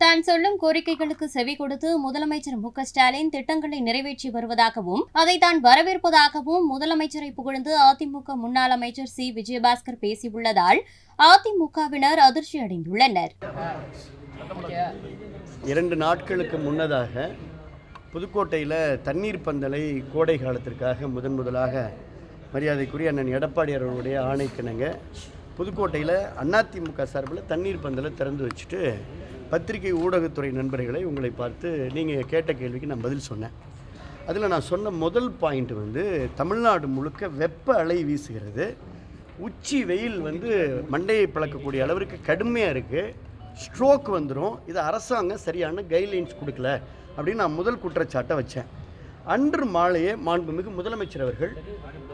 தான் சொல்லும் கோரிக்கைகளுக்கு செவி கொடுத்து முதலமைச்சர் மு.க.ஸ்டாலின் திட்டங்களை நிறைவேற்றி வருவதாகவும் அதை தான் வரவேற்பதாகவும் முதலமைச்சரை புகழ்ந்து அதிமுக முன்னாள் அமைச்சர் சி. விஜயபாஸ்கர் பேசியுள்ளதால் அதிமுகவினர் அதிர்ச்சி அடைந்துள்ளனர். 2 நாட்களுக்கு முன்னதாக புதுக்கோட்டையில் தண்ணீர் பந்தலை கோடை காலத்திற்காக முதலாக மரியாதைக்குரிய அண்ணன் எடப்பாடியார் அவருடைய ஆணைக்கிணங்க புதுக்கோட்டையில் அதிமுக சார்பில் தண்ணீர் பந்தலை திறந்து வச்சுட்டு பத்திரிகை ஊடகத்துறை நண்பர்களை உங்களை பார்த்து நீங்கள் கேட்ட கேள்விக்கு நான் பதில் சொன்னேன். அதில் நான் சொன்ன முதல் பாயிண்ட் தமிழ்நாடு முழுக்க வெப்ப அலை வீசுகிறது, உச்சி வெயில் மண்டையை பிளக்கக்கூடிய அளவிற்கு கடுமையாக இருக்குது, ஸ்ட்ரோக் வந்துடும், இது அரசாங்கம் சரியான கைட்லைன்ஸ் கொடுக்கல அப்படின்னு நான் முதல் குற்றச்சாட்டை வச்சேன். அன்று மாலையே மாண்புமிகு முதலமைச்சர் அவர்கள்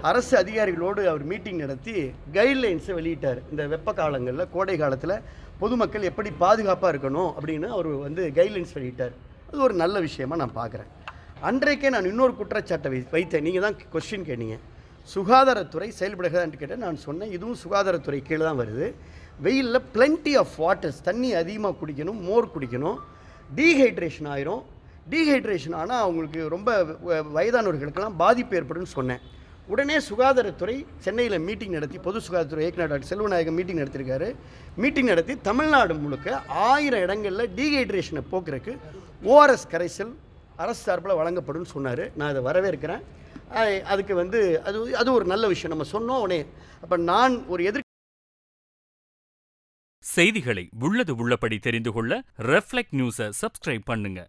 அரசு அதிகாரிகளோடு அவர் மீட்டிங் நடத்தி கைட்லைன்ஸை வெளியிட்டார். இந்த வெப்ப காலங்களில் கோடை காலத்தில் பொதுமக்கள் எப்படி பாதுகாப்பாக இருக்கணும் அப்படின்னு அவர் கைட்லைன்ஸ் வெளியிட்டார். அது ஒரு நல்ல விஷயமா நான் பார்க்குறேன். அன்றைக்கே நான் இன்னொரு குற்றச்சாட்டை வைத்தேன். நீங்கள் தான் கொஸ்டின் கேட்டீங்க, சுகாதாரத்துறை செயல்படுகிறதான்னு கேட்டேன். நான் சொன்னேன் இதுவும் சுகாதாரத்துறை கீழே தான் வருது. வெயிலில் பிளென்டி ஆஃப் வாட்டர்ஸ், தண்ணி அதிகமாக குடிக்கணும், மோர் குடிக்கணும், டீஹைட்ரேஷன் ஆயிரும். டீஹைட்ரேஷன் ஆனால் அவங்களுக்கு ரொம்ப வயதானவர்களுக்கெல்லாம் பாதிப்பு ஏற்படும் சொன்னேன். உடனே சுகாதாரத்துறை சென்னையில் மீட்டிங் நடத்தி, பொது சுகாதாரத்துறை இயக்குனர் டாக்டர் செல்வநாயகம் மீட்டிங் நடத்தியிருக்காரு. மீட்டிங் நடத்தி தமிழ்நாடு முழுக்க 1000 இடங்களில் டீஹைட்ரேஷனை போக்குறதுக்கு ஓஆர்எஸ் கரைசல் அரசு சார்பில் வழங்கப்படும் சொன்னார். நான் அதை வரவேற்கிறேன். அதுக்கு அது ஒரு நல்ல விஷயம். நம்ம சொன்னோம் உடனே. அப்போ நான் ஒரு செய்திகளை உள்ளது உள்ளபடி தெரிந்து கொள்ள ரெஃப்ளெக்ட் நியூஸை சப்ஸ்கிரைப் பண்ணுங்க.